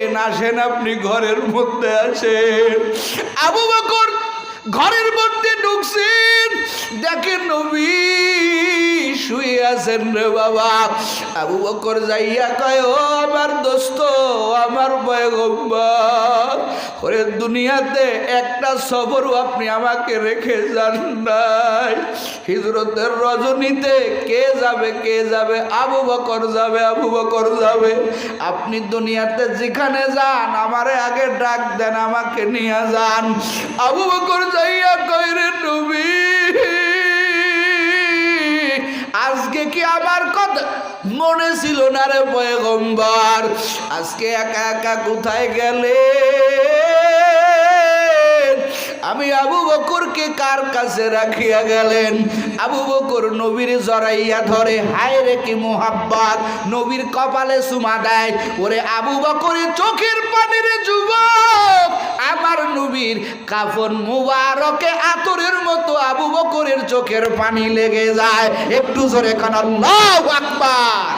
আসেন, আপনি ঘরের মধ্যে আসেন। আবু বকর ঘরের মধ্যে ঢুকছেন, দেখেন নবী শুয়ে আছেন রে বাবা। আবু বকর যাইয়া কয়, ও আমার দোস্ত, আমার পয়গম্বর, ওরে দুনিয়াতে একটা সবরও আপনি আমাকে রেখে যান নাই। হিজরতের রজনীতে কে যাবে, কে যাবে? আবু বকর যাবে, আবু বকর যাবে। আপনি দুনিয়াতে যেখানে যান আমারে আগে ডাক দেন, আমাকে নিয়ে যান। আবু বকর যাইয়া কয়, রে নবী, আজকে কি আমার কথা মনে ছিল না রে পয়গম্বর? আজকে একা একা কোথায় গেলে? আমি আবু বকরকে কার কাছে রাখিয়া গেলেন? আবু বকর নবীর জড়াইয়া ধরে, হায় রে কি মোহাব্বত, নবীর কপালে চুমা দেয়। ওরে আবু বকরের চোখের পানির যুবক, আমার নবীর কাফন মুবারকে আতরের মতো আবু বকরের চোখের পানি লেগে যায়। একটু জোরে কান আল্লাহু আকবার।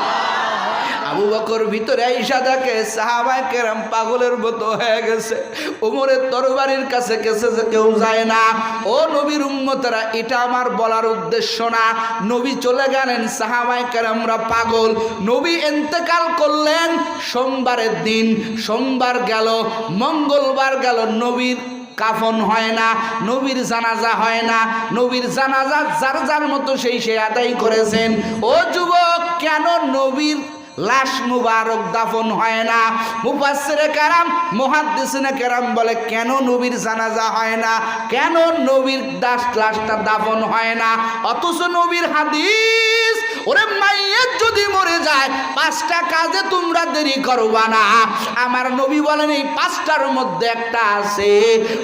আবু বকর ভিতরে আইসা দেখে সাহাবায়ে কেরাম পাগলের মতো হয়ে গেছে। ওমরের তরবারির কাছে গেছে যে কেউ যায় না। ও নবীর উম্মতেরা, এটা আমার বলার উদ্দেশ্য না। নবী চলে গেলেন, সাহাবায়ে কেরামরা পাগল। নবী ইন্তেকাল করলেন সোমবারের দিন। সোমবার গেল, মঙ্গলবার গেল, নবীর কাফন হয় না, নবীর জানাজা হয় না। নবীর জানাজা যার যার মতো সেই সে আদায় করেছেন। ও যুবক, কেন নবীর লাশ মুবারক দাফন হয় না? মুফাসসিরে কেরাম, মুহাদ্দিসিনে কেরাম বলে, কেন নবীর জানাজা হয় না, কেন নবীর লাশটা দাফন হয় না? অথচ নবীর হাদিস, ওরে মাইয়্যিত যদি মরে যায় 5টা কাজে তোমরা দেরি করবা না। আমার নবী বলেন এই 5টার মধ্যে একটা আছে,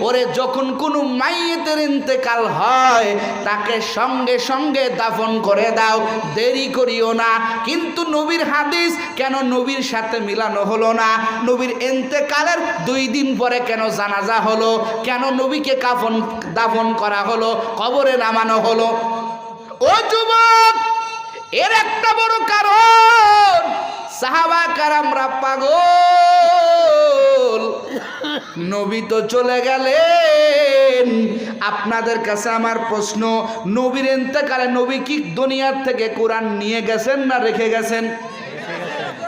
ওরে যখন কোনো মাইয়্যিতের ইন্তেকাল হয় তাকে সঙ্গে সঙ্গে দাফন করে দাও, দেরি করিও না। কিন্তু নবীর হাদিস কেন নবীর সাথে মিলানো হলো না? নবীর ইন্তেকালের 2 দিন পরে কেন জানাজা হলো? কেন নবীকে কাফন দাফন করা হলো, কবরে নামানো হলো? ও যুবক, এর একটা বড় কারণ, সাহাবা কারামরা পাগল। নবী তো চলে গেলেন। আপনাদের কাছে আমার প্রশ্ন, নবীর ইন্তেকালে নবী কি দুনিয়ার থেকে কোরআন নিয়ে গেছেন না রেখে গেছেন?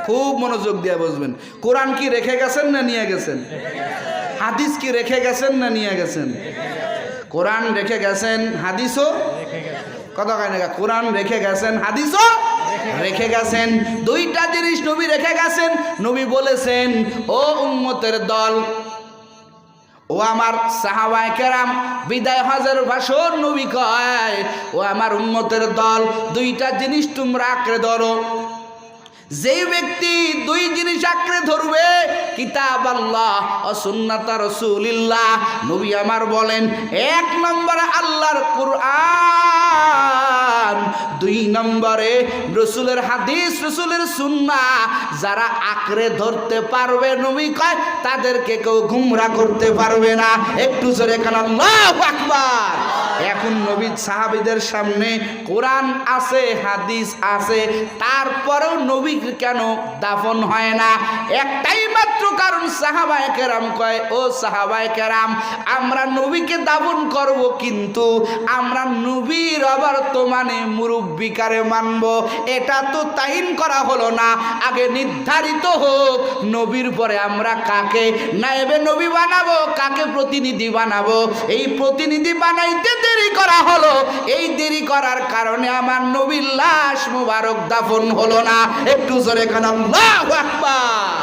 খুব মনোযোগ দিয়ে বুঝবেন। কোরআন কি রেখে গেছেন না নিয়ে গেছেন? হাদিস কি রেখে গেছেন না নিয়ে গেছেন? কোরআন রেখে গেছেন, হাদিসও কথা কয় না, কোরআন রেখে গেছেন, হাদিসও রেখে গেছেন। 2টা জিনিস নবী রেখে গেছেন। নবী বলেছেন, ও উম্মতের দল, ও আমার সাহাবায়ে কেরাম, বিদায় হজের ভাষণ নবী কয়, ও আমার উম্মতের দল, 2টা জিনিস তোমরা আঁকড়ে ধরো। যেই ব্যক্তি 2 জিনিস আঁকড়ে ধরবে, কিতাব আল্লাহ ও সুন্নাত রাসূলিল্লাহ, নবী আমার বলেন, 1 নম্বরে আল্লাহর কুরআন, 2 নম্বরে রাসূলের হাদিস, রাসূলের সুন্নাহ। যারা আঁকড়ে ধরতে পারবে, নবী কয়, তাদেরকে কেউ গুমরা করতে পারবে না। একটু জোরে কান আল্লাহু আকবার। এখন নবী সাহাবীদের সামনে কোরআন আছে, হাদিস আছে, তারপরেও নবী কেন দাফন হয় না? একটাই মাত্র কারণ। সাহাবায়ে কেরাম কয়, ও সাহাবায়ে কেরাম, আমরা নবীকে দাফন করব, কিন্তু আমরা নবীর অবর্তমানে মুরব্বিকারে মানব, এটা তো তাইন করা হলো না। আগে নির্ধারিত হোক নবীর পরে আমরা কাকে নায়েবে নবী বানাবো, কাকে প্রতিনিধি বানাবো। এই প্রতিনিধি বানাইতে দেরি করা হলো। এই দেরি করার কারণে আমার নবীর লাশ মুবারক দাফন হলো না। একটু জোরে কান আল্লাহু আকবার।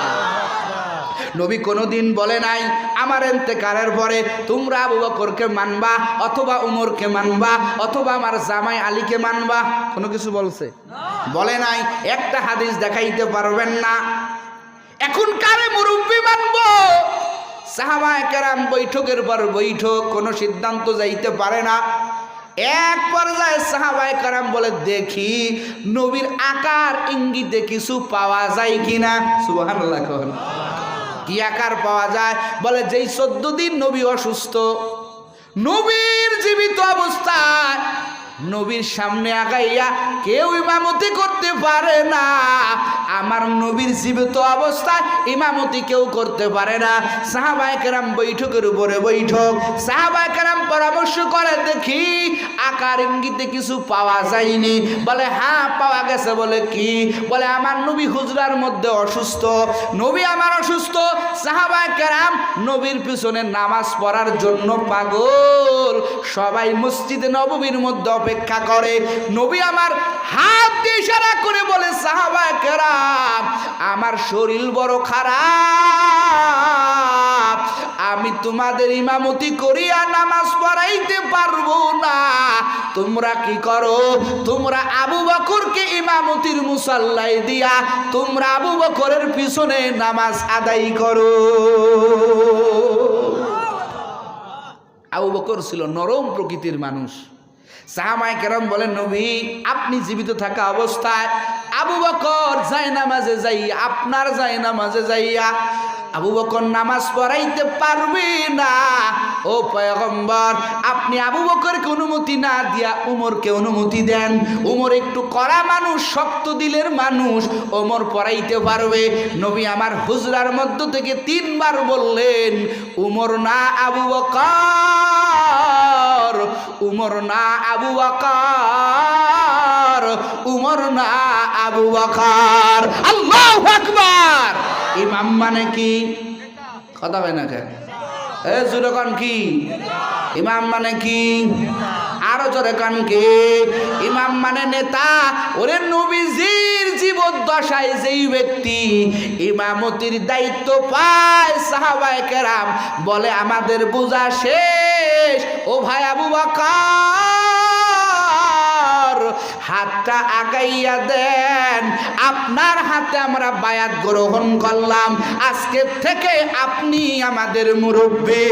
নবী কোনোদিন বলে নাই আমার ইন্তেকালের পরে তোমরা আবু বকরকে মানবা, অথবা উমরকে মানবা, অথবা আমার জামাই আলীকে মানবা। কোনো কিছু বলছে? বলে নাই। একটা হাদিস দেখাইতে পারবেন না। এখন কারে মুরব্বি মানবো? সাহাবায়ে কেরাম বৈঠকের পর বৈঠক, কোনো সিদ্ধান্ত যাইতে পারে না। এক পর্যায়ে সাহাবায়ে কেরাম বলে, দেখি নবীর আকার ইঙ্গিতে কিছু পাওয়া যায় কিনা। সুবহানাল্লাহ। কি আকার পাওয়া যায়? বলে, যেই 14 দিন নবী অসুস্থ, নবীর জীবিত অবস্থায় নবীর সামনে আগাইয়া কেউ ইমামতি করতে পারে না। আমার নবীর জীবিত অবস্থায় ইমামতি কেউ করতে পারে না। সাহাবায়ে কেরাম বৈঠকের উপরে বৈঠক, সাহাবায়ে কেরাম পরামর্শ করে, দেখি আকার ইঙ্গিতে কিছু পাওয়া যায়নি। বলে হ্যাঁ পাওয়া গেছে। বলে কি? বলে আমার নবী হুজরার মধ্যে অসুস্থ, নবী আমার অসুস্থ। সাহাবায়ে কেরাম নবীর পিছনে নামাজ পড়ার জন্য পাগল, সবাই মসজিদে নববীর মধ্যে অপেক্ষা করে। নবী আমার হাত দিয়ে ইশারা করে বলে, সাহাবায়ে কেরাম আমার শরীর বড় খারাপ, আমি তোমাদের ইমামতি করিয়া নামাজ পড়াইতে পারবো না। তোমরা কি করো? তোমরা আবু বকরকে ইমামতির মুসাল্লায় দিয়া তোমরা আবু বকরের পিছনে নামাজ আদায় করো। আবু বকর ছিল নরম প্রকৃতির মানুষ। সাহাবায়ে কেরাম বলেন, নবী আপনি জীবিত থাকা অবস্থায় আবু বকর যায় নামাজে যাইয়া, আপনার যায় নামাজে যাইয়া আবু বকর নামাজ পড়াইতে পারবে না। ও পয়গম্বর, আপনি আবু বকরকে অনুমতি না দিয়া উমরকে অনুমতি দেন। উমর একটু কড়া মানুষ, শক্ত দিলের মানুষ, ওমর পড়াইতে পারবে। নবী আমার হুজরার মধ্য থেকে 3 বার বললেন, উমর না আবু বকর, উমর না আবু বকর, উমর না আবু বকর। আল্লাহু আকবার। ইমাম মানে কি? কথা হয় না কেন? জোরে কান কি? ইমাম মানে কি? আরো জোরে কান কি? ইমাম মানে নেতা। ওরে নবীজির জীবদ্দশায় যেই ব্যক্তি ইমামতির দায়িত্ব পায়, সাহাবায়ে কেরাম বলে আমাদের বোঝা শেষ। ও ভাই আবু বকর, হাতটা আগাইয়া দেন, আপনার হাতে আমরা বায়াত গ্রহণ করলাম, আজকে থেকে আপনি আমাদের মুরব্বি।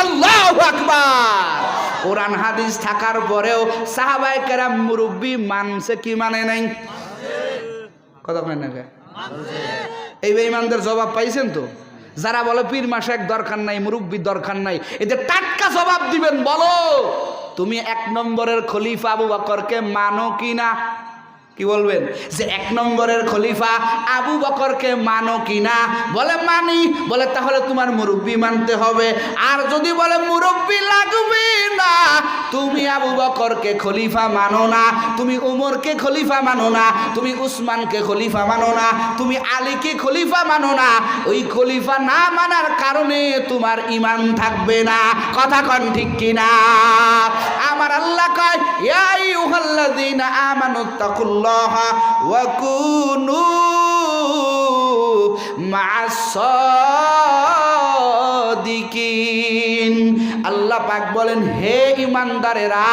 আল্লাহু আকবার। কোরআন হাদিস থাকার পরেও সাহাবায়ে কেরাম মুরব্বি মানছে কি মানে নাই? কথা কয় না কে? এই বেঈমানদের জবাব পাইছেন তো? যারা বলে পীর মাশায়েখ দরকার নাই, মুরব্বি দরকার নাই, এদের টাটকা জবাব দিবেন। বলো তুমি 1 নম্বরের খলিফা আবু বকরকে মানো কি না? কি বলবেন? যে 1 নম্বরের খলিফা আবু বকরকে মানো কি না? বলে মানি। বলে তাহলে তোমার মুরব্বি মানতে হবে। আর যদি বলে মুরব্বি লাগবে না, তুমি আবু বকরকে খলিফা মানো না, তুমি উমরকে খলিফা মানো না, তুমি উসমানকে খলিফা মানো না, তুমি আলীকে খলিফা মানো না, ওই খলিফা না মানার কারণে তোমার ঈমান থাকবে না। কথা কোন ঠিক কিনা? আমার আল্লাহ কয়, ইয়া আইয়ুহাল্লাযীনা আমানুত্তাকুল্লাহা ওয়া কুনু মা'আস সাদিকিন। আল্লাহ পাক বলেন, হে ঈমানদারেরা,